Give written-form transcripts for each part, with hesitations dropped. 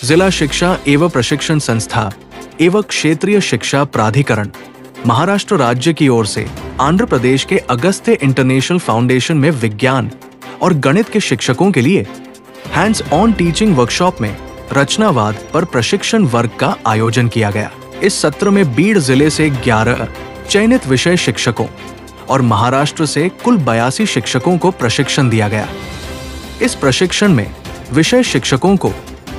जिला शिक्षा एवं प्रशिक्षण संस्था एवं क्षेत्रीय शिक्षा प्राधिकरण महाराष्ट्र राज्य की ओर से आंध्र प्रदेश के अगस्त्य इंटरनेशनल फाउंडेशन में विज्ञान और गणित के शिक्षकों के लिए हैंड्स ऑन टीचिंग वर्कशॉप में रचनावाद पर प्रशिक्षण वर्ग का आयोजन किया गया। इस सत्र में बीड़ जिले से 11 चयनित विषय शिक्षकों और महाराष्ट्र से कुल 82 शिक्षकों को प्रशिक्षण दिया गया। इस प्रशिक्षण में विषय शिक्षकों को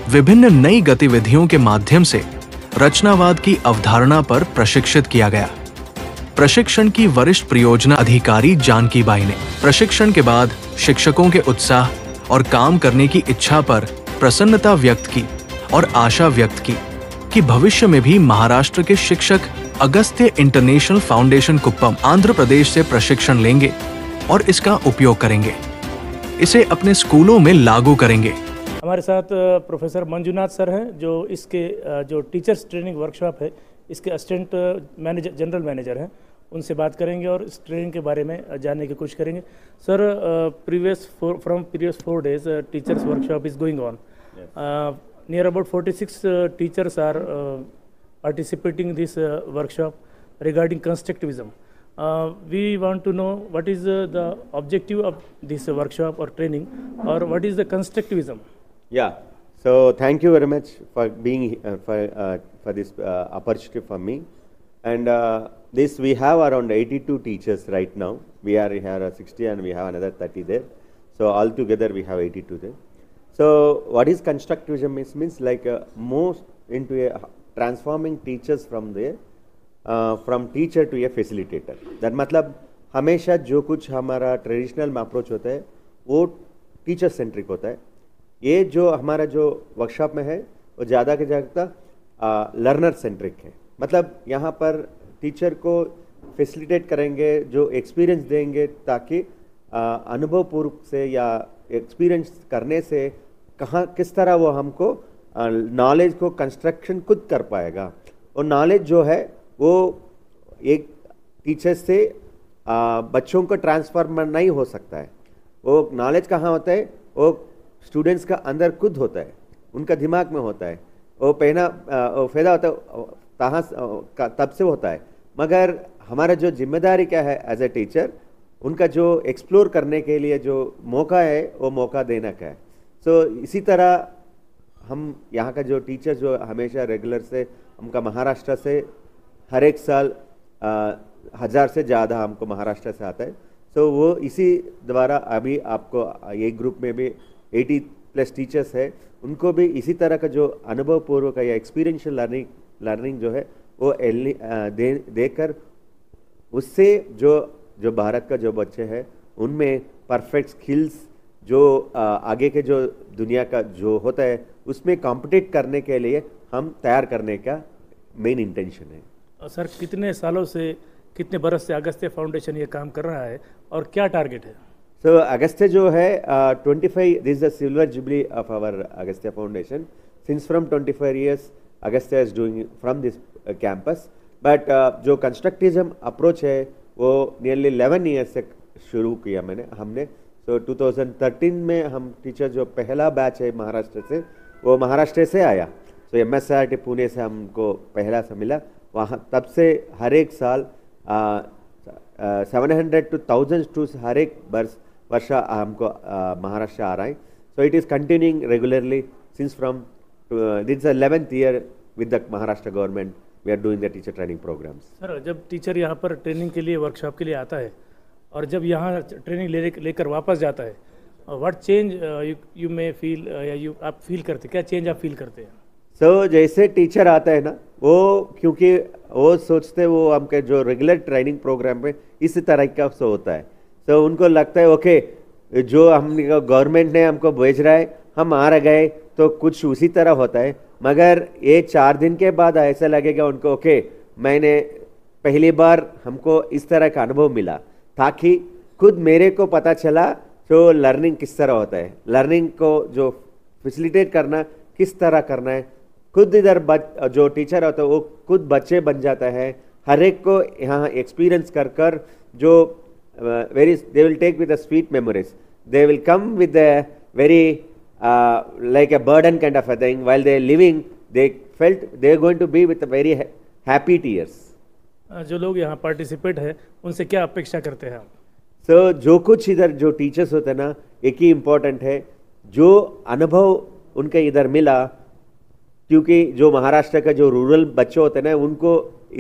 विभिन्न नई गतिविधियों के माध्यम से रचनावाद की अवधारणा पर प्रशिक्षित किया गया। प्रशिक्षण की वरिष्ठ परियोजना अधिकारी जानकी बाई ने प्रशिक्षण के बाद शिक्षकों के उत्साह और काम करने की इच्छा पर प्रसन्नता व्यक्त की और आशा व्यक्त की कि भविष्य में भी महाराष्ट्र के शिक्षक अगस्त्य इंटरनेशनल फाउंडेशन कुप्पम आंध्र प्रदेश से प्रशिक्षण लेंगे और इसका उपयोग करेंगे, इसे अपने स्कूलों में लागू करेंगे। हमारे साथ प्रोफेसर मंजुनाथ सर हैं जो इसके जो टीचर्स ट्रेनिंग वर्कशॉप है इसके असिस्टेंट मैनेजर जनरल मैनेजर हैं। उनसे बात करेंगे और इस ट्रेनिंग के बारे में जानने की कोशिश करेंगे। Sir, previous 4 days teachers workshop is going on. Near about 46 teachers are participating in this workshop regarding constructivism. We want to know what is the objective of this workshop or training, or what is the constructivism? Yeah, so thank you very much for being for this opportunity for me. And this we have around 82 teachers right now. We are here 60 and we have another 30 there. So altogether we have 82 there. So what is constructivism means like most into a transforming teachers from teacher to a facilitator. that मतलब हमेशा जो कुछ हमारा traditional approach होता है वो teacher centric होता है। ये जो हमारा जो वर्कशॉप में है वो ज़्यादा के ज़्यादा लर्नर सेंट्रिक है। मतलब यहाँ पर टीचर को फैसिलिटेट करेंगे, जो एक्सपीरियंस देंगे ताकि अनुभवपूर्व से या एक्सपीरियंस करने से कहाँ किस तरह वो हमको नॉलेज को कंस्ट्रक्शन खुद कर पाएगा। और नॉलेज जो है वो एक टीचर से बच्चों को ट्रांसफर नहीं हो सकता है। वो नॉलेज कहाँ होता है, वो स्टूडेंट्स का अंदर खुद होता है, उनका दिमाग में होता है। वो पैदा होता है तब से होता है। मगर हमारा जो जिम्मेदारी क्या है एज ए टीचर, उनका जो एक्सप्लोर करने के लिए जो मौका है वो मौका देना का है। सो इसी तरह हम यहाँ का जो टीचर जो हमेशा रेगुलर से हमका महाराष्ट्र से हर एक साल 1000 से ज़्यादा हमको महाराष्ट्र से आता है। सो वो इसी द्वारा अभी आपको ये ग्रुप में भी 80+ टीचर्स है, उनको भी इसी तरह का जो अनुभवपूर्वक या एक्सपीरियंशियल लर्निंग जो है वो देकर उससे जो भारत का जो बच्चे हैं उनमें परफेक्ट स्किल्स जो आगे के जो दुनिया का जो होता है उसमें कॉम्पिटिट करने के लिए हम तैयार करने का मेन इंटेंशन है। सर, कितने सालों से, कितने बरस से अगस्त्य फाउंडेशन ये काम कर रहा है और क्या टारगेट है? सो अगस्त्य जो है 25 this the silver jubilee of our Agastya foundation. Since from 25 years Agastya is doing from this campus. But जो कंस्ट्रक्टिज्म अप्रोच है वो नियरली 11 years से शुरू किया हमने। तो 2013 में हम टीचर जो पहला बैच है महाराष्ट्र से, वो महाराष्ट्र से आया। तो MSRT पुणे से हमको पहला से मिला। वहाँ तब से हर एक साल 700 to 1000 स्टूडेंट्स हर एक वर्ष हमको महाराष्ट्र आ रहा है। So it is continuing regularly since from this 11th year with the Maharashtra government we are doing the teacher training programs. Sir, जब टीचर यहाँ पर ट्रेनिंग के लिए, वर्कशॉप के लिए आता है और जब यहाँ ट्रेनिंग लेकर वापस जाता है, what change you may feel या आप फील करते, क्या चेंज आप फील करते हैं? सो जैसे टीचर आता है ना, वो क्योंकि वो सोचते वो हमके जो रेगुलर ट्रेनिंग प्रोग्राम में इस तरह का से होता है। सो उनको लगता है ओके जो हम गवर्नमेंट ने हमको भेज रहा है, हम आ रह गए तो कुछ उसी तरह होता है। मगर ये 4 दिन के बाद ऐसा लगेगा उनको ओके मैंने पहली बार हमको इस तरह का अनुभव मिला, ताकि खुद मेरे को पता चला तो लर्निंग किस तरह होता है, लर्निंग को जो फैसिलिटेट करना किस तरह करना है। खुद इधर जो टीचर होता है वो खुद बच्चे बन जाता है। हर एक को यहाँ एक्सपीरियंस कर कर जो दे विल टेक विद the sweet memories, they will come with the very like a burden kind of a thing. While they are living, they felt they are going to be with a very happy tears. जो लोग यहाँ participate है उनसे क्या अपेक्षा करते हैं आप? So जो कुछ इधर जो टीचर्स होते हैं ना, एक ही इम्पोर्टेंट है, जो अनुभव उनका इधर मिला, क्योंकि जो महाराष्ट्र का जो रूरल बच्चे होते हैं ना, उनको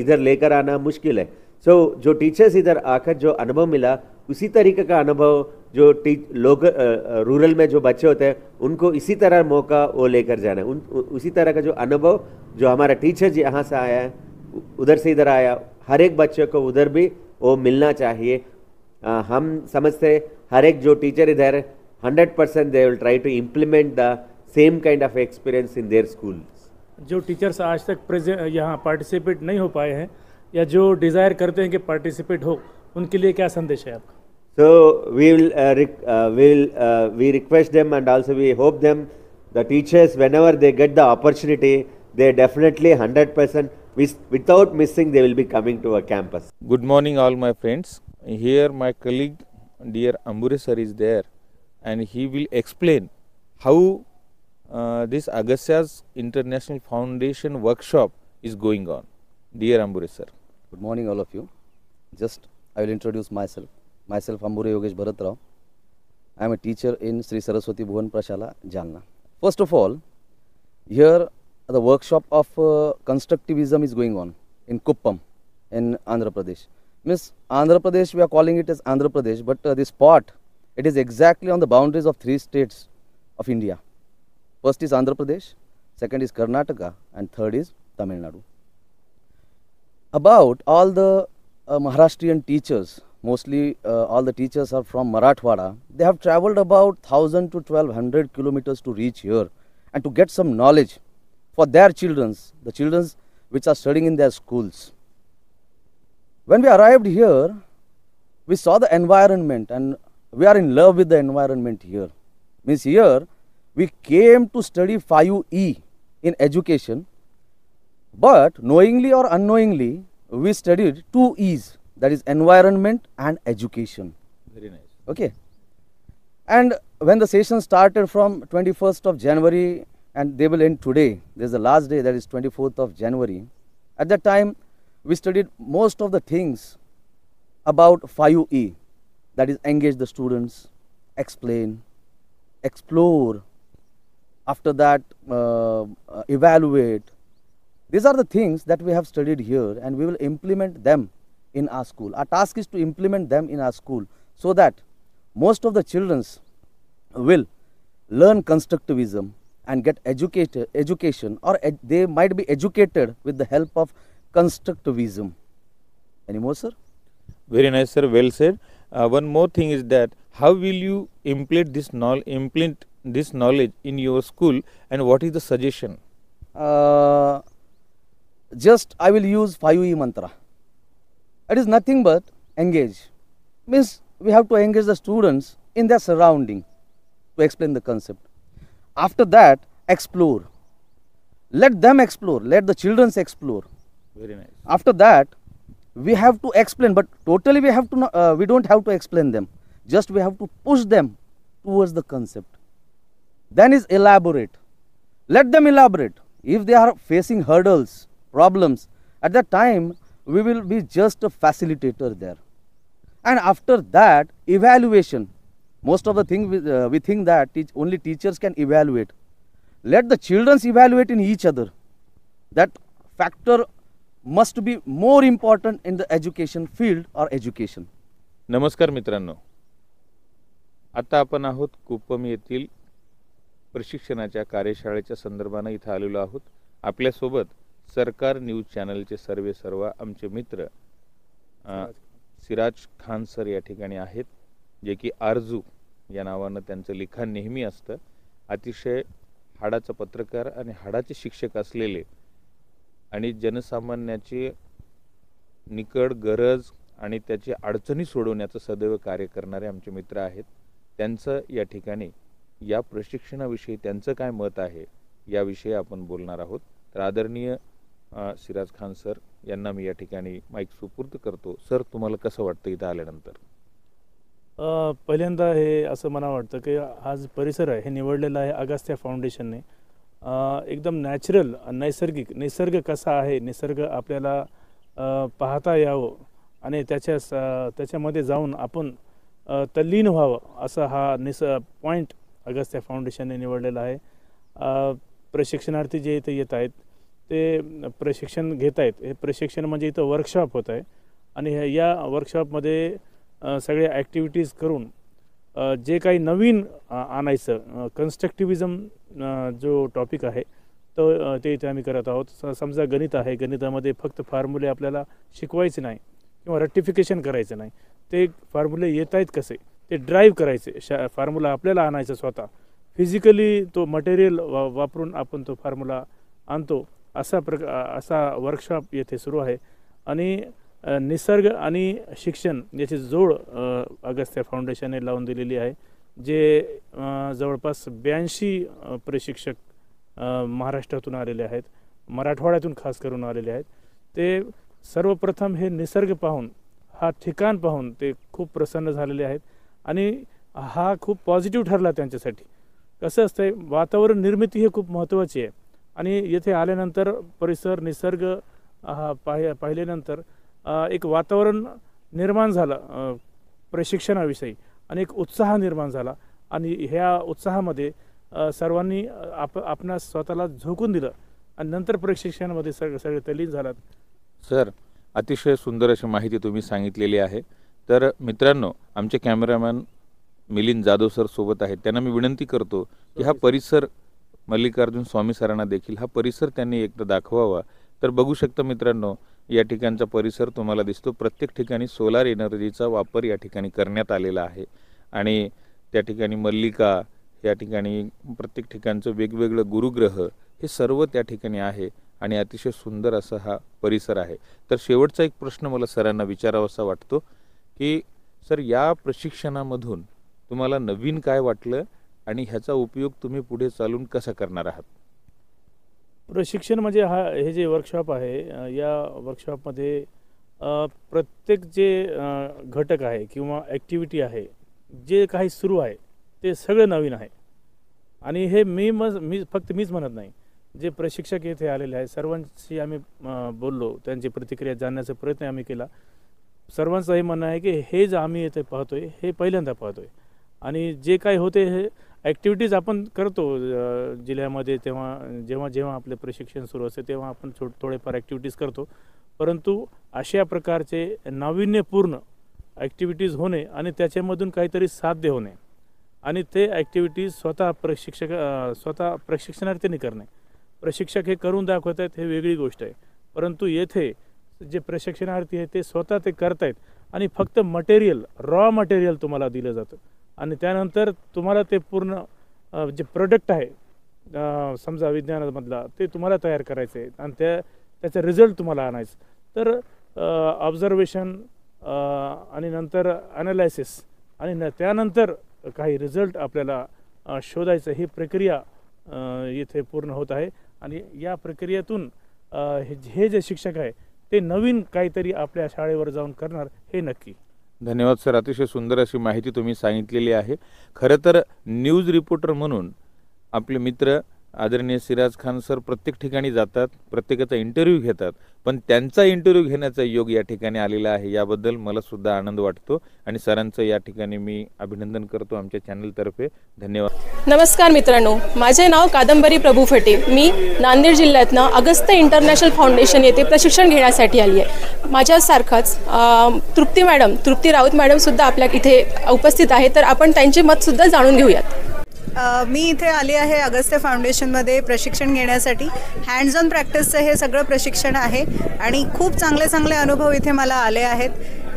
इधर लेकर आना मुश्किल है. सो जो टीचर्स इधर आकर जो अनुभव मिला, उसी तरीके का अनुभव जो लोग रूरल में जो बच्चे होते हैं उनको इसी तरह मौका वो लेकर जाना है. उसी तरह का जो अनुभव जो हमारा टीचर यहाँ से आया है, उधर से इधर आया, हर एक बच्चे को उधर भी वो मिलना चाहिए. हम समझते हर एक जो टीचर इधर 100% they will try to implement the same kind of experience in their school. जो टीचर्स आज तक यहाँ पार्टिसिपेट नहीं हो पाए हैं या जो डिज़ायर करते हैं कि पार्टिसिपेट हो, उनके लिए क्या संदेश है आपका? So we request them, and also we hope them, the teachers, whenever they get the opportunity, they definitely 100% without missing they will be coming to our campus. Good morning all my friends. Here my colleague dear Ambure sir is there, and he will explain how this Agastya's International Foundation workshop is going on. Dear Ambure sir. Good morning all of you. Just I will introduce myself. Myself Ambure Yogesh Bharat Rao. I am a teacher in Sri Saraswati Bhuvan Prashala, Jalna. First of all, here the workshop of constructivism is going on in Kuppam in Andhra Pradesh. Miss Andhra Pradesh, we are calling it as Andhra Pradesh, but the spot, it is exactly on the boundaries of 3 states of India. First is Andhra Pradesh, second is Karnataka, and third is Tamil Nadu. About all the Maharashtrian teachers, mostly all the teachers are from Marathwada. They have travelled about 1000 to 1200 kilometers to reach here and to get some knowledge for their children, the children which are studying in their schools. When we arrived here, we saw the environment and we are in love with the environment here. Means here, we came to study 5E in education, but knowingly or unknowingly, we studied 2 E's, that is environment and education. Very nice. Okay. And when the session started from 21st of January and they will end today, there is the last day, that is 24th of January. At that time, we studied most of the things about 5E, that is engage the students, explain, explore, after that evaluate. These are the things that we have studied here and we will implement them in our school. Our task is to implement them in our school so that most of the children will learn constructivism and get education, or they might be educated with the help of constructivism. Any more, sir? Very nice, sir. Well said. One more thing is that how will you implement this knowledge in your school, and what is the suggestion? Just I will use 5E mantra. It is nothing but engage. Means we have to engage the students in their surrounding to explain the concept. After that, explore. Let them explore. Let the children explore. Very nice. After that, we have to explain, but totally we have to. We don't have to explain them. Just we have to push them towards the concept. Then is elaborate. Let them elaborate. If they are facing hurdles, problems, at that time we will be just a facilitator there. And after that, evaluation. Most of the thing we think that only teachers can evaluate. Let the children evaluate in each other. That factor must be more important in the education field or education. नमस्कार मित्रांनो, आता आपण आहोत कुप्पम येथील प्रशिक्षणाच्या कार्यशाळेच्या संदर्भाने इथे आलेलो आहोत. आपल्यासोबत सरकार न्यूज चॅनलचे सर्व आमचे मित्र सिराज खान सर या ठिकाणी आहेत, जे की आरजू या नावाने त्यांचं लिखाण नेहमी असतं. अतिशय हाडाचा पत्रकार आणि हाडाचे शिक्षक असलेले आणि जनसामान्याची निकड गरज आणि त्याची अडचणी सोडवण्याचं सदैव कार्य करणारे आमचे मित्र आहेत. त्यांचं या ठिकाणी या प्रशिक्षणाविषयी त्यांचं काय मत आहे याविषयी आपण बोलणार आहोत. तर आदरणीय सिराज खान सर यांना मी या ठिकाणी माईक सुपूर्द करतो. सर, तुम्हाला कसं वाटतं इथं आल्यानंतर? पहिल्यांदा हे असं मला वाटतं की हा जो परिसर आहे हे निवडलेला आहे अगस्त्या फाउंडेशनने. एकदम नॅचरल नैसर्गिक निसर्ग कसा आहे, निसर्ग आपल्याला पाहता यावं आणि त्याच्यामध्ये जाऊन आपण तल्लीन व्हावं असा हा पॉईंट अगस्त्या फाउंडेशनने निवडलेला आहे. प्रशिक्षणार्थी जे इथे येत आहेत ते प्रशिक्षण घेत आहेत. हे प्रशिक्षण म्हणजे इथं वर्कशॉप होत आहे आणि या वर्कशॉपमध्ये सगळे ॲक्टिव्हिटीज करून जे काही नवीन आणायचं कन्स्ट्रक्टिव्हिजम जो टॉपिक आहे तो ते इथे आम्ही करत आहोत. समजा गणित आहे, गणितामध्ये फक्त फॉर्म्युले आपल्याला शिकवायचे नाही किंवा रेक्टिफिकेशन करायचं नाही, ते फॉर्म्युले येत आहेत कसे ते ड्राईव्ह करायचे. फॉर्म्युला आपल्याला आणायचा स्वतः फिजिकली, तो मटेरियल वापरून आपण तो फॉर्म्युला आणतो. असा वर्कशॉप येथे सुरू आहे आणि निसर्ग आणि शिक्षण याची जोड अगस्त्या फाउंडेशनने लावून दिलेली आहे. जे जवळपास 82 प्रशिक्षक महाराष्ट्रातून आलेले आहेत, मराठवाड्यातून खास करून आलेले आहेत. ते सर्वप्रथम हे निसर्ग पाहून, हा ठिकाण पाहून ते खूप प्रसन्न झालेले आहेत आणि हा खूप पॉझिटिव्ह ठरला त्यांच्यासाठी. कसं असतं, वातावरण निर्मिती हे खूप महत्त्वाची आहे आणि येथे आल्यानंतर परिसर निसर्ग पाहिल्यानंतर एक वातावरण निर्माण झालं प्रशिक्षणाविषयी आणि एक उत्साह निर्माण झाला आणि ह्या उत्साहामध्ये सर्वांनी आपणास स्वतःला झोकून दिलं आणि नंतर प्रशिक्षणामध्ये सगळे तल्लीन झालात. सर, अतिशय सुंदर अशी माहिती तुम्ही सांगितलेली आहे. तर मित्रांनो, आमचे कॅमेरामॅन मिलिंद जाधव सर सोबत आहेत. त्यांना मी विनंती करतो की हा परिसर मल्लिकार्जुन स्वामी सरांना देखील हा परिसर त्यांनी एकदा दाखवावा. तर बघू शकता मित्रांनो, या ठिकाणचा परिसर तुम्हाला दिसतो. प्रत्येक ठिकाणी सोलार एनर्जीचा वापर या ठिकाणी करण्यात आलेला आहे आणि त्या ठिकाणी मल्लिका, या ठिकाणी प्रत्येक ठिकाणचं वेगवेगळं गुरुग्रह हे सर्व त्या ठिकाणी आहे आणि अतिशय सुंदर असा हा परिसर आहे. तर शेवटचा एक प्रश्न मला सरांना विचारावासा वाटतो की सर, या प्रशिक्षणामधून तुम्हाला नवीन काय वाटलं आणि ह्याचा उपयोग तुम्ही पुढे चालून कसा करणार आहात? प्रशिक्षण म्हणजे हे जे वर्कशॉप आहे, या वर्कशॉपमध्ये प्रत्येक जे घटक आहे किंवा ॲक्टिव्हिटी आहे, जे काही सुरू आहे ते सगळं नवीन आहे. आणि हे मीच म्हणत नाही, जे प्रशिक्षक येथे आलेले आहेत सर्वांशी आम्ही बोललो, त्यांची प्रतिक्रिया जाणण्याचा प्रयत्न आम्ही केला. सर्वांचं हे म्हणणं आहे की हे जे आम्ही येथे पाहतोय हे पहिल्यांदा पाहतोय आणि जे काही होते हे ॲक्टिव्हिटीज आपण करतो जिल्ह्यामध्ये, जेव्हा आपले प्रशिक्षण सुरू असते तेव्हा आपण थोडेफार ॲक्टिव्हिटीज करतो. परंतु अशा प्रकारचे नाविन्यपूर्ण ॲक्टिव्हिटीज होणे आणि त्याच्यामधून काहीतरी साध्य होणे आणि ते ॲक्टिव्हिटीज स्वतः प्रशिक्षणार्थींनी करणे, प्रशिक्षक हे करून दाखवत आहेत हे वेगळी गोष्ट आहे. परंतु येथे जे प्रशिक्षणार्थी आहेत ते स्वतः ते करतायत आणि फक्त रॉ मटेरियल तुम्हाला दिलं जातं आणि त्यानंतर तुम्हाला ते पूर्ण जे प्रोडक्ट आहे समजा विज्ञानामधला ते तुम्हाला तयार करायचं आहे आणि त्याचा रिझल्ट तुम्हाला आणायचं. तर ऑब्झर्वेशन आणि नंतर ॲनालायसिस आणि त्यानंतर काही रिझल्ट आपल्याला शोधायचं, ही प्रक्रिया इथे पूर्ण होत आहे आणि या प्रक्रियेतून हे जे शिक्षक आहे ते नवीन काहीतरी आपल्या शाळेवर जाऊन करणार हे नक्की. धन्यवाद सर, अतिशय सुंदर अशी माहिती तुम्ही सांगितलेली आहे. खरं तर न्यूज रिपोर्टर म्हणून आपले मित्र आदरणीय सिराज खान सर प्रत्येक ठिकाणी जातात, प्रत्येकाचा इंटरव्ह्यू घेतात, पण त्यांचा इंटरव्ह्यू घेण्याचा योग या ठिकाणी आलेला आहे. याबद्दल मला सुद्धा आनंद वाटतो आणि सरांचं या ठिकाणी मी अभिनंदन करतो आमच्या चॅनलतर्फे. धन्यवाद. नमस्कार मित्रांनो, माझे नाव कादंबरी प्रभू फटे. मी नांदेड जिल्ह्यातनं अगस्त्य इंटरनॅशनल फाउंडेशन येथे प्रशिक्षण घेण्यासाठी आली आहे. माझ्यासारखंच तृप्ती राऊत मॅडमसुद्धा आपल्या इथे उपस्थित आहे, तर आपण त्यांचे मतसुद्धा जाणून घेऊयात. मी इथे आली आहे अगस्त्य फाउंडेशनमध्ये प्रशिक्षण घेण्यासाठी. हँड्स ऑन प्रॅक्टिसचं हे सगळं प्रशिक्षण आहे आणि खूप चांगले अनुभव इथे मला आले आहेत,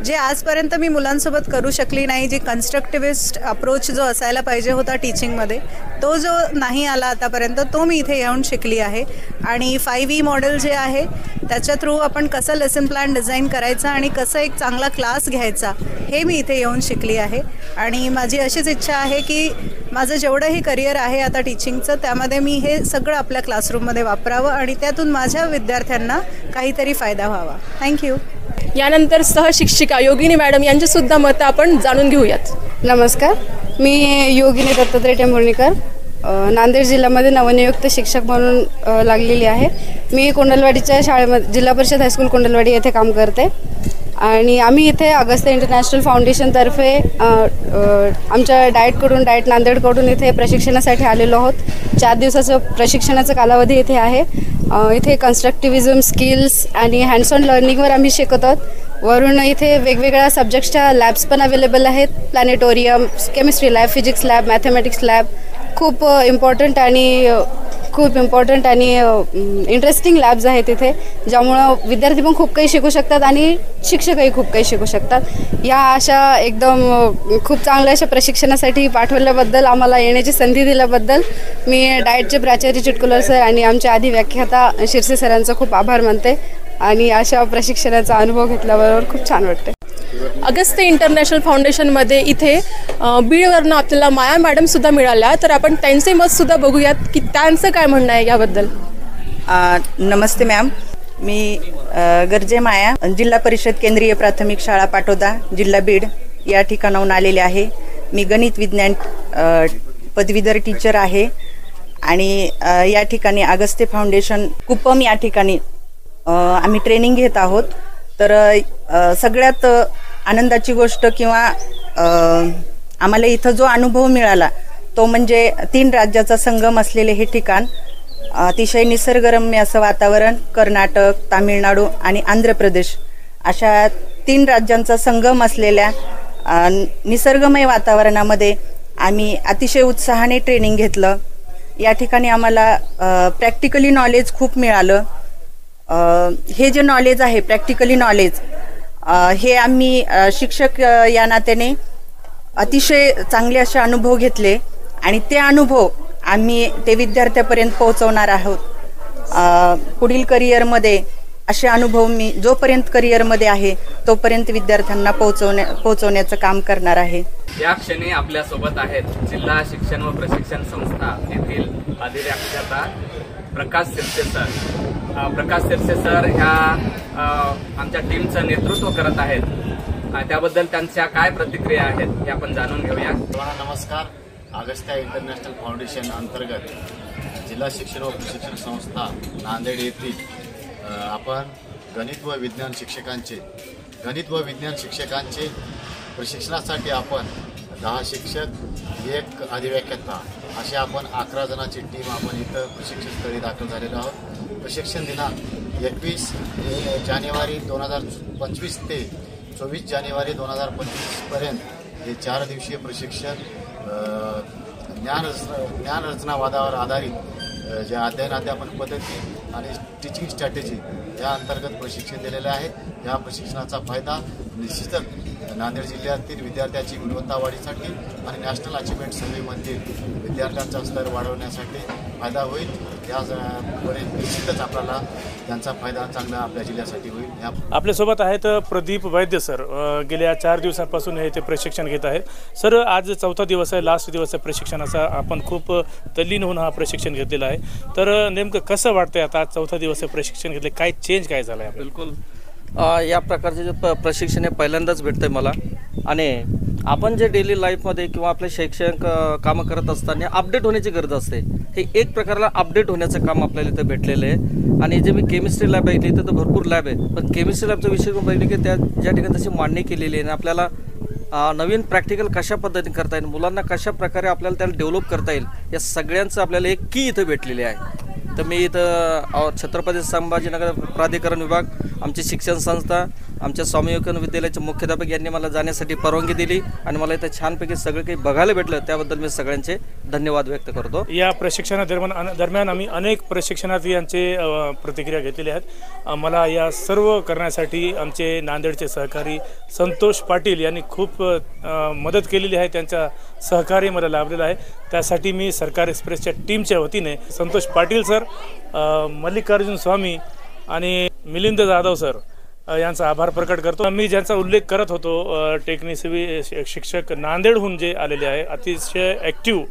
जे आजपर्यंत मी मुलांसोबत करू शकली नाही. जी कन्स्ट्रक्टिव्हिस्ट अप्रोच जो असायला पाहिजे होता टीचिंगमध्ये, तो जो नाही आला आतापर्यंत, तो मी इथे येऊन शिकली आहे. आणि 5E मॉडेल जे आहे त्याच्या थ्रू आपण कसं लेसन प्लॅन डिझाईन करायचा आणि कसं एक चांगला क्लास घ्यायचा हे मी इथे येऊन शिकली आहे. आणि माझी अशीच इच्छा आहे की माझं जेवढंही करिअर आहे आता टीचिंगचं, त्यामध्ये मी हे सगळं आपल्या क्लासरूममध्ये वापरावं आणि त्यातून माझ्या विद्यार्थ्यांना काहीतरी फायदा व्हावा. थँक्यू. यानंतर सहशिक्षिका योगिनी मॅडम यांचे सुद्धा मत आपण जाणून घेऊयात. नमस्कार, मी योगिनी दत्तात्रय टेंभुर्णीकर, नांदेड जिल्ह्यामध्ये नवनियुक्त शिक्षक म्हणून लागलेली आहे. मी कोंडलवाडीच्या शाळेमध्ये जिल्हा परिषद हायस्कूल कोंडलवाडी येथे काम करते आणि आम्ही इथे अगस्त्य इंटरनॅशनल फाउंडेशनतर्फे आमच्या डाएटकडून डाएट नांदेडकडून इथे प्रशिक्षणासाठी आलेलो आहोत. 4 दिवसाचं प्रशिक्षणाचा कालावधी इथे आहे. इथे कन्स्ट्रक्टिव्हिझम स्किल्स आणि हँड्स ऑन लर्निंगवर आम्ही शिकत आहोत. वरून इथे वेगवेगळ्या सब्जेक्ट्सच्या लॅब्स पण अवेलेबल आहेत. Planetarium, chemistry lab, physics lab, mathematics lab खूप इम्पॉर्टंट आणि इंटरेस्टिंग लॅब्स आहेत इथे, ज्यामुळं विद्यार्थी पण खूप काही शिकू शकतात आणि शिक्षकही खूप काही शिकू शकतात. या अशा एकदम खूप चांगल्या अशा प्रशिक्षणासाठी पाठवल्याबद्दल, आम्हाला येण्याची संधी दिल्याबद्दल मी डाएटचे प्राचार्य चिटकुलर सर आणि आमच्या आधी व्याख्याता शिरसे सरांचा खूप आभार मानते आणि अशा प्रशिक्षणाचा अनुभव घेतल्याबरोबर खूप छान वाटते. अगस्त्य इंटरनॅशनल फाउंडेशनमध्ये इथे बीडवरनं आपल्याला माया मॅडमसुद्धा मिळाल्या, तर आपण त्यांचे मतसुद्धा बघूयात की त्यांचं काय म्हणणं आहे याबद्दल. नमस्ते मॅम, मी गर्जे माया, जिल्हा परिषद केंद्रीय प्राथमिक शाळा पाटोदा, जिल्हा बीड या ठिकाणाहून आलेले आहे. मी गणित विज्ञान पदवीधर टीचर आहे आणि या ठिकाणी अगस्त्य फाउंडेशन कुपम या ठिकाणी आम्ही ट्रेनिंग घेत आहोत. तर सगळ्यात आनंदाची गोष्ट किंवा आम्हाला इथं जो अनुभव मिळाला तो म्हणजे 3 राज्याचा संगम असलेले हे ठिकाण, अतिशय निसर्गरम्य असं वातावरण, कर्नाटक, तामिळनाडू आणि आंध्र प्रदेश अशा 3 राज्यांचा संगम असलेल्या निसर्गमय वातावरणामध्ये आम्ही अतिशय उत्साहाने ट्रेनिंग घेतलं. या ठिकाणी आम्हाला प्रॅक्टिकली नॉलेज खूप मिळालं. हे जे नॉलेज आहे, प्रॅक्टिकली नॉलेज, हे आम्ही शिक्षक या नात्याने अतिशय चांगले असे अनुभव घेतले आणि ते अनुभव आम्ही ते विद्यार्थ्यापर्यंत पोहोचवणार आहोत. पुढील करिअरमध्ये असे अनुभव मी जोपर्यंत करिअरमध्ये आहे तोपर्यंत विद्यार्थ्यांना पोहोचवण्याचं काम करणार आहे. या क्षणी आपल्यासोबत आहेत जिल्हा शिक्षण व प्रशिक्षण संस्था येथील अधिव्याख्याता प्रकाश शिरसे सर. प्रकाश शिरसे सर ह्या आमच्या टीमचं नेतृत्व करत आहेत. त्याबद्दल त्यांच्या काय प्रतिक्रिया आहेत हे आपण जाणून घेऊया. नमस्कार. अगस्त्य इंटरनॅशनल फाउंडेशन अंतर्गत जिल्हा शिक्षण व प्रशिक्षण संस्था नांदेड येथील आपण गणित व विज्ञान शिक्षकांचे प्रशिक्षणासाठी आपण 10 शिक्षक, 1 अधिव्याख्याता असे आपण 11 जणांची टीम आपण इथं प्रशिक्षणस्थळी दाखल झालेलो आहोत. प्रशिक्षण दिनांक 21 जानेवारी 2025 ते 24 जानेवारी 2025 पर्यंत हे 4 दिवसीय प्रशिक्षण ज्ञानरचनावादावर आधारित जे अध्ययन अध्यापन पद्धती आणि टीचिंग स्ट्रॅटेजी या अंतर्गत प्रशिक्षण दिलेले आहे. या प्रशिक्षणाचा फायदा निश्चितच नांदेड जिल्ह्यातील विद्यार्थ्यांची गुणवत्ता वाढीसाठी आणि नॅशनल अचिव्हमेंट सर्व्हेमधील विद्यार्थ्यांचा स्तर वाढवण्यासाठी फायदा होईल. यामुळे निश्चितच आपल्याला त्यांचा फायदा चांगला आपल्या जिल्ह्यासाठी होईल. आपल्यासोबत आहेत प्रदीप वैद्य सर. गेल्या 4 दिवसांपासून हे ते प्रशिक्षण घेत आहेत. सर, आज 4था दिवस आहे, लास्ट दिवस आहे प्रशिक्षणाचा. आपण खूप तल्लीन होऊन हा प्रशिक्षण घेतलेला आहे. तर नेमकं कसं वाटतंय आता 4था दिवस प्रशिक्षण घेतले, काय चेंज काय झालं आहे? बिलकुल या प्रकारचे जे प्रशिक्षण हे पहिल्यांदाच भेटतं आहे मला. आणि आपण जे डेली लाईफमध्ये किंवा आपल्या शैक्षणिक कामं करत असताना अपडेट होण्याची गरज असते. हे एक प्रकारला अपडेट होण्याचं काम आपल्याला इथं भेटलेलं आहे. आणि जे मी केमिस्ट्री लॅब आहे इथं तर भरपूर लॅब आहे, पण केमिस्ट्री लॅबचा विषय पाहिजे की त्या ज्या ठिकाणी तशी मांडणी केलेली आहे आणि आपल्याला नवीन प्रॅक्टिकल कशा पद्धतीने करता येईल, मुलांना कशा प्रकारे आपल्याला त्याला डेव्हलप करता येईल, या सगळ्यांचं आपल्याला एक की इथं भेटलेली आहे. तर मी इथं छत्रपती संभाजीनगर प्राधिकरण विभाग, आमची शिक्षण संस्था, आमच्या स्वामी विवेकानंद विद्यालयाचे मुख्याध्यापक यांनी मला जाण्यासाठी परवानगी दिली आणि मला इथं छानपैकी सगळं काही बघायला भेटलं. त्याबद्दल मी सगळ्यांचे धन्यवाद व्यक्त करतो. या प्रशिक्षणादरम्यान आम्ही अनेक प्रशिक्षणार्थी यांचे प्रतिक्रिया घेतलेल्या आहेत. मला या सर्व करण्यासाठी आमचे नांदेडचे सहकारी संतोष पाटील यांनी खूप मदत केलेली आहे. त्यांच्या सहकार्य मला लाभलेलं आहे. त्यासाठी मी सरकार एक्सप्रेसच्या टीमच्या वतीने संतोष पाटील सर, मल्लिकार्जुन स्वामी आणि मिलिंद जाधव सर यांचा आभार प्रकट करतो. मी ज्यांचा उल्लेख करत होतो, टेक्निसिवी शिक्षक नांदेडहून जे आलेले आहे, अतिशय ॲक्टिव्ह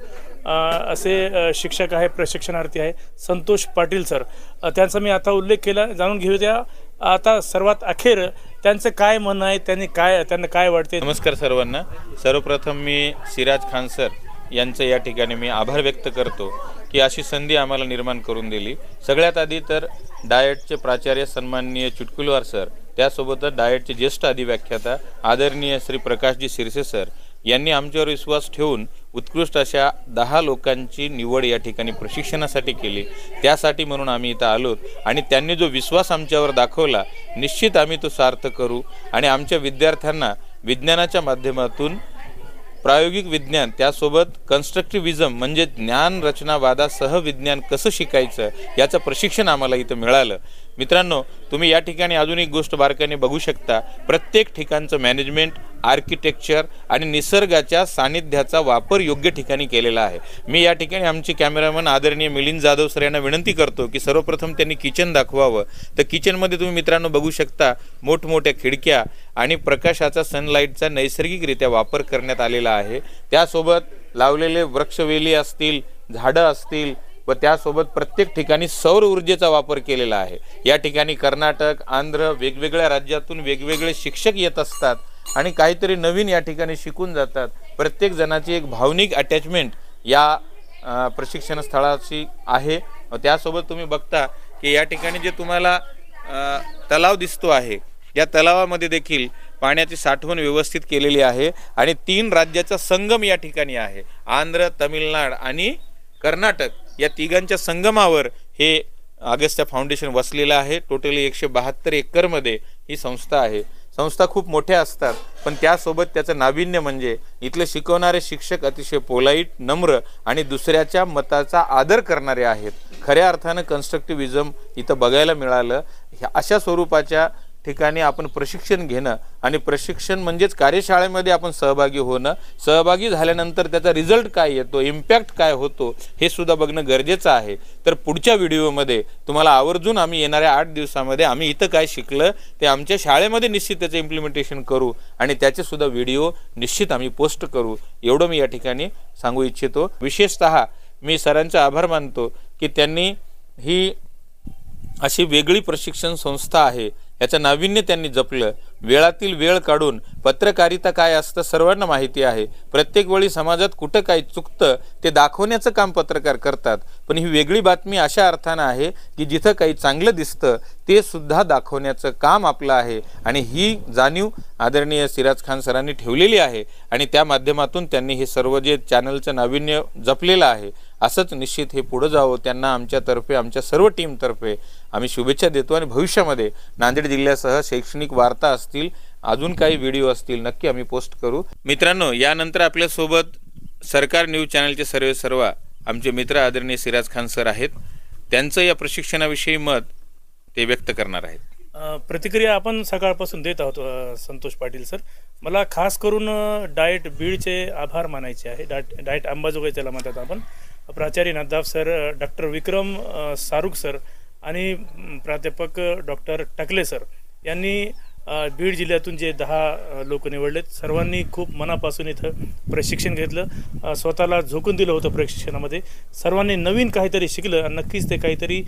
असे शिक्षक आहे, प्रशिक्षणार्थी आहे संतोष पाटील सर. त्यांचा मी आता उल्लेख केला. जाणून घेऊया आता सर्वात अखेर त्यांचं काय म्हणणं आहे, त्यांना काय वाटते. नमस्कार सर्वांना. सर्वप्रथम मी सिराज खान सर यांचं या ठिकाणी मी आभार व्यक्त करतो की अशी संधी आम्हाला निर्माण करून दिली. सगळ्यात आधी तर डाएटचे प्राचार्य सन्माननीय चुटकुलवार सर, त्यासोबतच डाएटचे ज्येष्ठ अधिव्याख्याता आदरणीय श्री प्रकाशजी शिरसे सर यांनी आमच्यावर विश्वास ठेवून उत्कृष्ट अशा 10 लोकांची निवड या ठिकाणी प्रशिक्षणासाठी केली. त्यासाठी म्हणून आम्ही इथं आलोत आणि त्यांनी जो विश्वास आमच्यावर दाखवला निश्चित आम्ही तो सार्थ करू आणि आमच्या विद्यार्थ्यांना विज्ञानाच्या माध्यमातून प्रायोगिक विज्ञान त्यासोबत कन्स्ट्रक्टिव्हिजम म्हणजे ज्ञान रचनावादासह विज्ञान कसं शिकायचं याचं प्रशिक्षण आम्हाला इथं मिळालं. मित्रांनो, तुम्ही या ठिकाणी अजून एक गोष्ट बारकाईने बघू शकता. प्रत्येक ठिकाणचं मॅनेजमेंट, आर्किटेक्चर आणि निसर्गाच्या सानिध्याचा वापर योग्य ठिकाणी केलेला आहे. मी या ठिकाणी आमचे कॅमेरामन आदरणीय मिलिंद जाधव सर यांना विनंती करतो की सर्वप्रथम त्यांनी किचन दाखवावं. तर किचनमध्ये तुम्ही मित्रांनो बघू शकता मोठमोठ्या खिडक्या आणि प्रकाशाचा सनलाईटचा नैसर्गिकरित्या वापर करण्यात आलेला आहे. त्यासोबत लावलेले वृक्षवेली असतील, झाडं असतील व त्यासोबत प्रत्येक ठिकाणी सौर ऊर्जेचा वापर केलेला आहे. या ठिकाणी कर्नाटक, आंध्र वेगवेगळ्या राज्यातून वेगवेगळे शिक्षक येत असतात आणि काहीतरी नवीन या ठिकाणी शिकून जातात. प्रत्येक जणाची एक भावनिक अटॅचमेंट या प्रशिक्षण स्थळाची आहे. त्यासोबत तुम्ही बघता की या ठिकाणी जे तुम्हाला तलाव दिसतो आहे या तलावामध्ये देखील पाण्याची साठवण व्यवस्थित केलेली आहे आणि 3 राज्याचा संगम या ठिकाणी आहे. आंध्र, तमिळनाड आणि कर्नाटक या तिघांच्या संगमावर हे अगस्त्या फाउंडेशन वसलेलं आहे. टोटली 172 एकरमध्ये ही संस्था आहे. संस्था खूप मोठ्या असतात पण त्यासोबत त्याचं नाविन्य म्हणजे इथले शिकवणारे शिक्षक अतिशय पोलाईट, नम्र आणि दुसऱ्याच्या मताचा आदर करणारे आहेत. खऱ्या अर्थानं कन्स्ट्रक्टिव्हिजम इथं बघायला मिळालं. अशा स्वरूपाच्या ठिकाणी आपण प्रशिक्षण घेणं आणि प्रशिक्षण म्हणजेच कार्यशाळेमध्ये आपण सहभागी होणं, सहभागी झाल्यानंतर त्याचा रिझल्ट काय येतो, इम्पॅक्ट काय होतो हे सुद्धा बघणं गरजेचं आहे. तर पुढच्या व्हिडिओमध्ये तुम्हाला आवर्जून आम्ही येणाऱ्या 8 दिवसामध्ये आम्ही इथं काय शिकलं ते आमच्या शाळेमध्ये निश्चित त्याचं इम्प्लिमेंटेशन करू आणि त्याचे सुद्धा व्हिडिओ निश्चित आम्ही पोस्ट करू एवढं मी या ठिकाणी सांगू इच्छितो. विशेषतः मी सरांचा आभार मानतो की त्यांनी ही अशी वेगळी प्रशिक्षण संस्था आहे याचं नाविन्य त्यांनी जपलं. वेळातील वेळ काढून पत्रकारिता काय असतं सर्वांना माहिती आहे. प्रत्येक वेळी समाजात कुठं काय चुकतं ते दाखवण्याचं काम पत्रकार करतात. पण ही वेगळी बातमी अशा अर्थानं आहे की जिथं काही चांगलं दिसतं ते सुद्धा दाखवण्याचं काम आपलं आहे आणि ही जाणीव आदरणीय सिराज खान सरांनी ठेवलेली आहे आणि त्या माध्यमातून त्यांनी हे सर्व जे चॅनलचं नाविन्य जपलेलं आहे असंच निश्चित हे पुढे जावं. त्यांना आमच्यातर्फे, आमच्या सर्व टीमतर्फे आम्ही शुभेच्छा देतो आणि भविष्यामध्ये नांदेड जिल्ह्यासह शैक्षणिक वार्ता असतील, अजून काही व्हिडिओ असतील नक्की आम्ही पोस्ट करू. मित्रांनो, यानंतर आपल्यासोबत सरकार न्यूज चॅनलचे सर्व आमचे मित्र आदरणीय सिराज खान सर आहेत. त्यांचं या प्रशिक्षणाविषयी मत ते व्यक्त करणार आहेत. प्रतिक्रिया आपण सकाळपासून देत आहोत. संतोष पाटील सर, मला खास करून डाएट बीडचे आभार मानायचे आहे. डाएट अंबाजोगाई त्याला म्हणतात आपण. प्राचार्य नदाफ सर, डॉक्टर विक्रम सारुख सर आणि प्राध्यापक डॉक्टर टकले सर यांनी बीड जिल्ह्यातून जे 10 लोक निवडलेत सर्वांनी खूप मनापासून इथं प्रशिक्षण घेतलं. स्वतःला झोकून दिलं होतं प्रशिक्षणामध्ये. सर्वांनी नवीन काहीतरी शिकलं आणि नक्कीच ते काहीतरी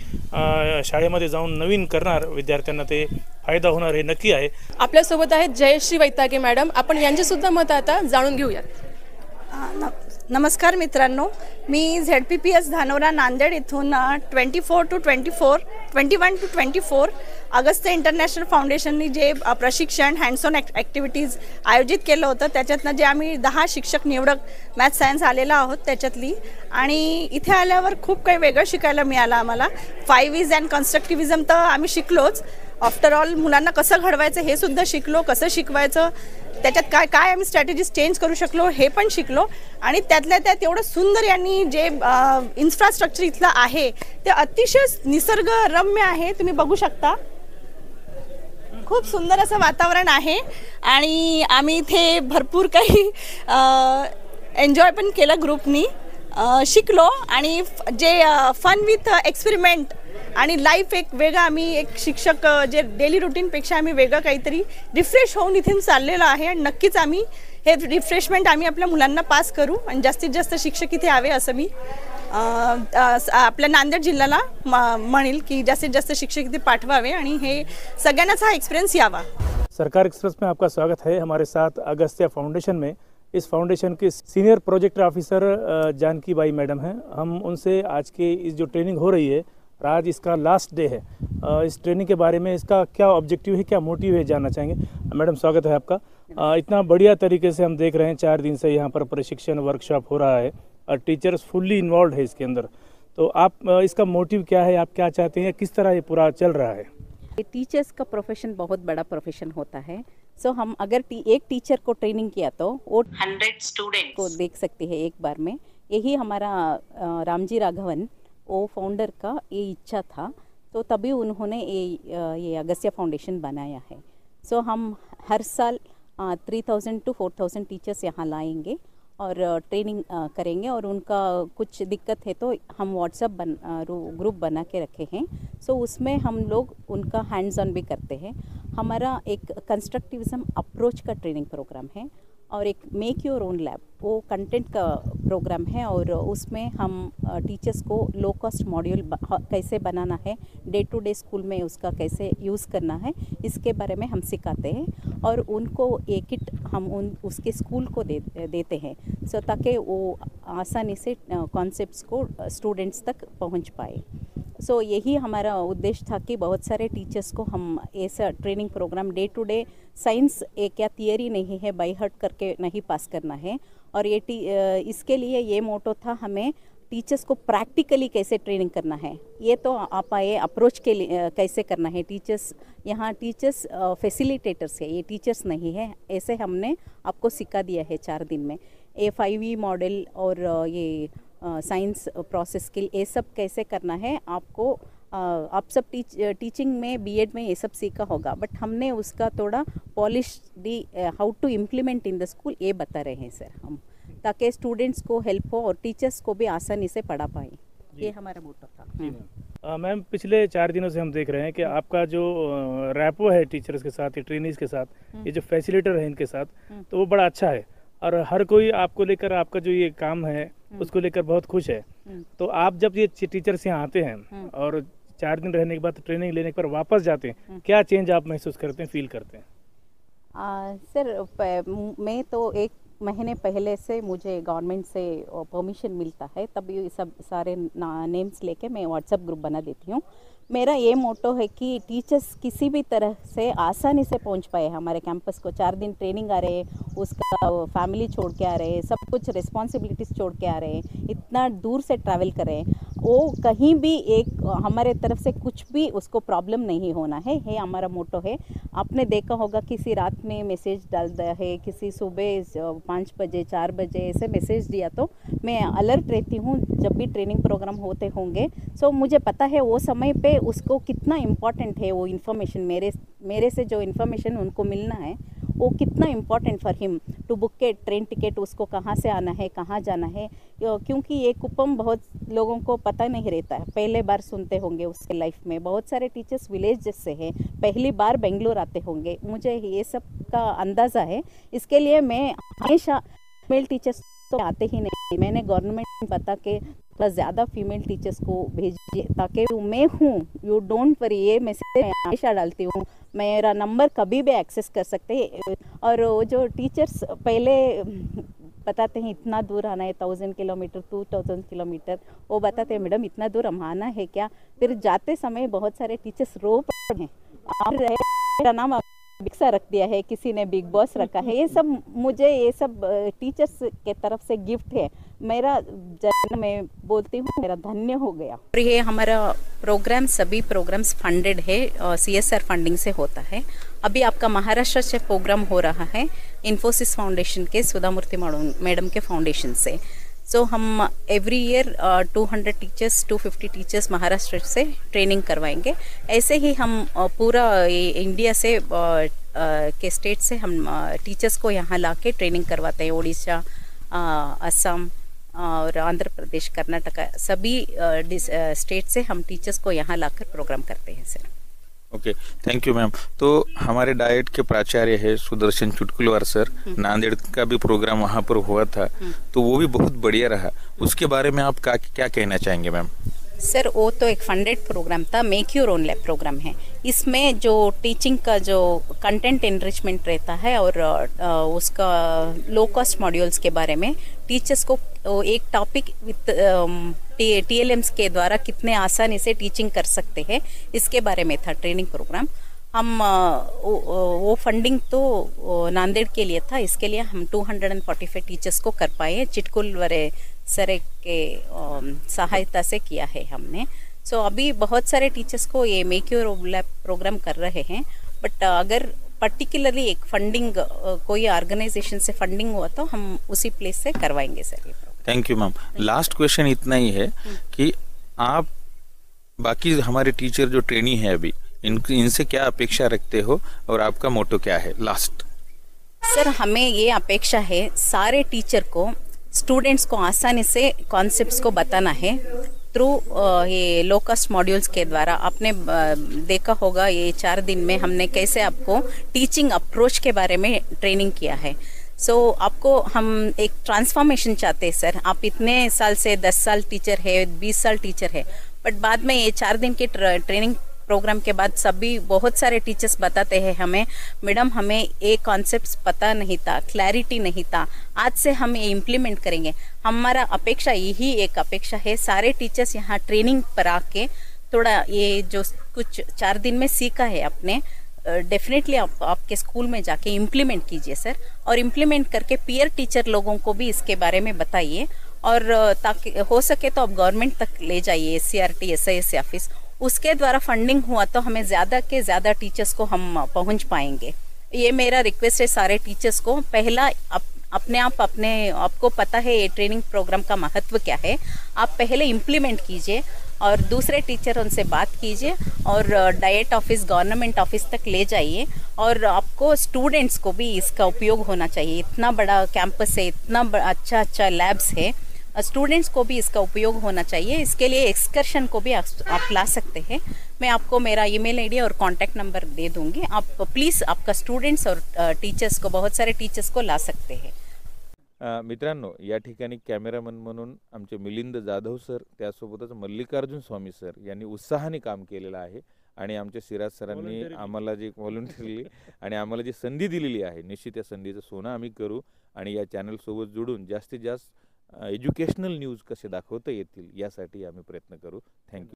शाळेमध्ये जाऊन नवीन करणार, विद्यार्थ्यांना ते फायदा होणार हे नक्की आहे. आपल्यासोबत आहेत जयश्री वैतागे मॅडम. आपण यांचे सुद्धा मत आता जाणून घेऊयात. नमस्कार मित्रांनो, मी ZPPS धानोरा नांदेड इथून 21 to 24 अगस्त्य इंटरनॅशनल फाउंडेशननी जे प्रशिक्षण हँड्स ऑन ॲक्टिव्हिटीज आयोजित केलं होतं त्याच्यातनं जे आम्ही 10 शिक्षक निवडक मॅथ सायन्स आलेला आहोत त्याच्यातली. आणि इथे आल्यावर खूप काही वेगळं शिकायला मिळालं आम्हाला. 5 E's अँड कन्स्ट्रक्टिव्हिजम तर आम्ही शिकलोच. आफ्टर ऑल मुलांना कसं घडवायचं हे सुद्धा शिकलो, कसं शिकवायचं त्याच्यात काय काय आम्ही स्ट्रॅटेजीज चेंज करू शकलो हे पण शिकलो. आणि त्यातल्या त्यात एवढं सुंदर यांनी जे इन्फ्रास्ट्रक्चर इथलं आहे ते अतिशय निसर्गरम्य आहे. तुम्ही बघू शकता खूप सुंदर असं वातावरण आहे आणि आम्ही इथे भरपूर काही एन्जॉय पण केलं ग्रुपनी, शिकलो आणि जे फन विथ एक्सपेरिमेंट आणि लाईफ एक वेगळं आम्ही एक शिक्षक जे डेली रुटीनपेक्षा आम्ही वेगळं काहीतरी रिफ्रेश होऊन इथून चाललेलो आहे आणि नक्कीच आम्ही हे रिफ्रेशमेंट आम्ही आपल्या मुलांना पास करू आणि जास्तीत जास्त शिक्षक इथे यावे असं मी आपल्या नांदेड जिल्ह्याला म्हणेल की जास्तीत जास्त शिक्षक इथे पाठवावे आणि हे सगळ्यांनाच हा एक्सपिरियंस यावा। सरकार एक्सप्रेस में आपका स्वागत है। हमारे साथ अगस्त्य फाउंडेशन में इस फाउंडेशन के senior project officer Janaki Bai madam हैं। हम उनसे आज के इस जो ट्रेनिंग हो रही है, आज इसका लास्ट डे है, इस ट्रेनिंग के बारे में इसका क्या ऑब्जेक्टिव है, क्या मोटिव है, जानना चाहेंगे। मैडम स्वागत है आपका। इतना बढ़िया तरीके से हम देख रहे हैं 4 दिन से यहाँ पर प्रशिक्षण वर्कशॉप हो रहा है और टीचर्स फुल्ली इन्वॉल्व है इसके अंदर। तो आप इसका मोटिव क्या है, आप क्या चाहते हैं, किस तरह ये पूरा चल रहा है? टीचर्स का प्रोफेशन बहुत बड़ा प्रोफेशन होता है। सो हम अगर एक टीचर को ट्रेनिंग किया तो वो 100 स्टूडेंट को देख सकते हैं एक बार में। यही हमारा रामजी राघवन वो फाउंडर का ये इच्छा था, तो तभी उन्होंने ये अगस्त्य फाउंडेशन बनाया है। सो हम हर साल 3000 to 4000 टीचर्स यहाँ लाएंगे और ट्रेनिंग करेंगे और उनका कुछ दिक्कत है तो हम व्हाट्सएप ग्रुप बना के रखे हैं। सो उसमें हम लोग उनका हैंड्स ऑन भी करते हैं। हमारा एक कंस्ट्रक्टिविज्म अप्रोच का ट्रेनिंग प्रोग्राम है और एक मेक योर ओन लैब वो कंटेंट का प्रोग्राम है और उसमें हम टीचर्स को लो कॉस्ट मॉड्यूल कैसे बनाना है, डे टू डे स्कूल में उसका कैसे यूज़ करना है, इसके बारे में हम सिखाते हैं और उनको एक किट हम उसके स्कूल को देते हैं सो ताकि वो आसानी से कॉन्सेप्ट्स को स्टूडेंट्स तक पहुंच पाए। सो यही हमारा उद्देश्य था कि बहुत सारे टीचर्स को हम ऐसा training program day to day science एक क्या थियरी नहीं है, बाई हार्ट करके नहीं पास करना है और ये इसके लिए ये मोटो था हमें टीचर्स को प्रैक्टिकली कैसे ट्रेनिंग करना है। ये तो आप आए अप्रोच के लिए कैसे करना है। टीचर्स यहाँ टीचर्स फैसिलिटेटर्स है, ये टीचर्स नहीं है। ऐसे हमने आपको सिखा दिया है 4 दिन में। ये 5E मॉडल और ये साइंस प्रोसेस के ये सब कैसे करना है आपको आप सब टीचिंग में बीएड में ये सब सीखा होगा, बट हमने उसका थोड़ा पॉलिश दी how to implement in the school ये बता रहे हैं सर हम, ताकि स्टूडेंट्स को हेल्प हो और टीचर्स को भी आसानी से पढ़ा पाए। ये हमारा मोटो था। मैम पिछले 4 दिनों से हम देख रहे हैं कि आपका जो रैपो है टीचर्स के साथ, ट्रेनिंग्स के साथ, ये जो फैसिलिटेटर है इनके साथ, तो वो बड़ा अच्छा है और हर कोई आपको लेकर, आपका जो ये काम है उसको लेकर बहुत खुश है। तो आप जब ये टीचर्स यहाँ आते हैं और 4 दिन रहने के बाद ट्रेनिंग लेने पर वापस जाते हैं, क्या चेंज आप महसूस करते हैं, फील करते हैं? सर मैं तो 1 महीने पहले से मुझे गवर्नमेंट से परमिशन मिलता है, तभी सब सारे नेम्स लेके मैं व्हाट्सएप ग्रुप बना देती हूँ। मेरा ये मोटो है कि टीचर्स किसी भी तरह से आसानी से पहुंच पाए हमारे कैंपस को। 4 दिन ट्रेनिंग आ रहे हैं, उसका फैमिली छोड़ के आ रहे हैं, सब कुछ रिस्पॉन्सिबिलिटीज़ छोड़ के आ रहे हैं, इतना दूर से ट्रैवल कर रहे हैं, वो कहीं भी एक हमारे तरफ से कुछ भी उसको प्रॉब्लम नहीं होना है। ये हमारा मोटो है। आपने देखा होगा किसी रात में मैसेज डाल दिया है, किसी सुबह 5 बजे 4 बजे ऐसे मैसेज दिया तो मैं अलर्ट रहती हूँ जब भी ट्रेनिंग प्रोग्राम होते होंगे। सो मुझे पता है वो समय पे उसको कितना इम्पॉर्टेंट है वो इन्फॉर्मेशन, मेरे से जो इन्फॉर्मेशन उनको मिलना है वो कितना important for him to book के ट्रेन टिकट, उसको कहाँ से आना है, कहाँ जाना है, क्योंकि ये कुपम बहुत लोगों को पता नहीं रहता है, पहले बार सुनते होंगे उसके लाइफ में। बहुत सारे टीचर्स विलेज से हैं, पहली बार बेंगलोर आते होंगे, मुझे ये सब का अंदाज़ा है। इसके लिए मैं हमेशा मेल टीचर्स तो आते ही नहीं, मैंने गवर्नमेंट बता के थोड़ा ज़्यादा फीमेल टीचर्स को भेजिए ताकि मैं हूँ, यू डोंट वरी, ये मैसेज मैं हमेशा डालती हूँ, मेरा नंबर कभी भी एक्सेस कर सकते हैं। और वो जो टीचर्स पहले बताते हैं इतना दूर आना है, 1000 किलोमीटर 2000 किलोमीटर, वो बताते हैं मैडम इतना दूर हम आना है क्या। फिर जाते समय बहुत सारे टीचर्स रो पड़े हैं, और मेरा नाम बिक्सा रख दिया है, किसी ने बिग बॉस रखा है। ये सब मुझे ये सब टीचर्स के तरफ से गिफ्ट है, मेरा जन्म मैं बोलती हूँ मेरा धन्य हो गया। और ये हमारा प्रोग्राम सभी प्रोग्राम्स फंडेड है, CSR फंडिंग से होता है। अभी आपका महाराष्ट्र से प्रोग्राम हो रहा है इन्फोसिस फाउंडेशन के सुधामूर्ति मैडम के फाउंडेशन से। सो हम every year 200 teachers 250 teachers Maharashtra से ट्रेनिंग करवाएंगे। ऐसे ही हम पूरा इंडिया से के स्टेट से हम टीचर्स को यहाँ ला के ट्रेनिंग करवाते हैं। उड़ीसा, असम और आंध्र प्रदेश, कर्नाटका, सभी स्टेट से हम टीचर्स को यहाँ लाकर प्रोग्राम करते हैं sir. Okay, thank you ma'am. तो हमारे डाइट के प्राचार्य है सुदर्शन चुटकुलवार सर, नांदेड़ का भी प्रोग्राम वहाँ पर हुआ था, तो वो भी बहुत बढ़िया रहा। उसके बारे में आप क्या कहना चाहेंगे मैम? सर वो तो एक फंडेड प्रोग्राम था, make your own lab program है। इसमें जो टीचिंग का जो कंटेंट एनरिचमेंट रहता है और उसका लो कॉस्ट मॉड्यूल्स के बारे में टीचर्स को एक टॉपिक विथ TLMs के द्वारा कितने आसानी से टीचिंग कर सकते हैं इसके बारे में था ट्रेनिंग प्रोग्राम। हम वो फंडिंग तो नांदेड़ के लिए था, इसके लिए हम 245 टीचर्स को कर पाए। चिटकुलवारे सर के सहायता से किया है हमने। सो अभी बहुत सारे टीचर्स को ये मेक योर लैब प्रोग्राम कर रहे हैं, बट अगर पर्टिकुलरली एक फंडिंग कोई ऑर्गेनाइजेशन से फंडिंग हुआ तो हम उसी प्लेस से करवाएंगे सर ये program. Thank you ma'am. Last question इतना ही है कि आप बाकी हमारे टीचर जो ट्रेनी है अभी इनसे क्या अपेक्षा रखते हो और आपका मोटो क्या है लास्ट? सर हमें ये अपेक्षा है सारे टीचर को स्टूडेंट्स को आसानी से कॉन्सेप्ट्स को बताना है थ्रू ये लो कॉस्ट मॉड्यूल्स के द्वारा। आपने देखा होगा ये 4 दिन में हमने कैसे आपको टीचिंग अप्रोच के बारे में ट्रेनिंग किया है। सो आपको हम एक ट्रांसफॉर्मेशन चाहते हैं सर। आप इतने साल से 10 साल टीचर है, 20 साल टीचर है, बट बाद में ये 4 दिन के ट्रेनिंग प्रोग्राम के बाद सभी बहुत सारे टीचर्स बताते हैं हमें, मैडम हमें ये कॉन्सेप्ट्स पता नहीं था, क्लैरिटी नहीं था, आज से हम ये इम्प्लीमेंट करेंगे। हमारा अपेक्षा यही एक अपेक्षा है, सारे टीचर्स यहाँ ट्रेनिंग पर आके थोड़ा ये जो कुछ 4 दिन में सीखा है आपने डेफिनेटली आपके स्कूल में जाके इम्प्लीमेंट कीजिए सर, और इम्प्लीमेंट करके पीयर टीचर लोगों को भी इसके बारे में बताइए, और ताकि हो सके तो आप गवर्नमेंट तक ले जाइए, SCRT SIS ऑफिस, उसके द्वारा फंडिंग हुआ तो हमें ज़्यादा के ज़्यादा टीचर्स को हम पहुंच पाएंगे। ये मेरा रिक्वेस्ट है सारे टीचर्स को। पहला अपने आपको पता है ये ट्रेनिंग प्रोग्राम का महत्व क्या है, आप पहले इम्प्लीमेंट कीजिए और दूसरे टीचर उनसे बात कीजिए और डाइट ऑफिस गवर्नमेंट ऑफिस तक ले जाइए, और आपको स्टूडेंट्स को भी इसका उपयोग होना चाहिए। इतना बड़ा कैंपस है, इतना अच्छा लैब्स है, स्टूडेंट्स को भी इसका उपयोग होना चाहिए। इसके लिए एक्सकर्शन को भी आप ला सकते हैं। मैं आपको मेरा ईमेल आईडी और कॉन्टैक्ट नंबर दे दूंगी, आप प्लीज़ आपका स्टूडेंट्स और टीचर्स को, बहुत सारे टीचर्स को ला सकते हैं। मित्रांनो, या ठिकाणी कॅमेरामन म्हणून आमचे मिलिंद जाधव सर, त्यासोबतच मल्लिकार्जुन स्वामी सर यांनी उत्साहाने काम केलेलं आहे आणि आमच्या सिराज सरांनी आम्हाला जी व्हॉलंटिअरली आणि आम्हाला जी संधी दिलेली आहे, निश्चित या संधीचं सोनं आम्ही करू आणि या चॅनलसोबत जोडून जास्तीत जास्त एज्युकेशनल न्यूज कसे दाखवता येतील यासाठी आम्ही प्रयत्न करू। थँक्यू।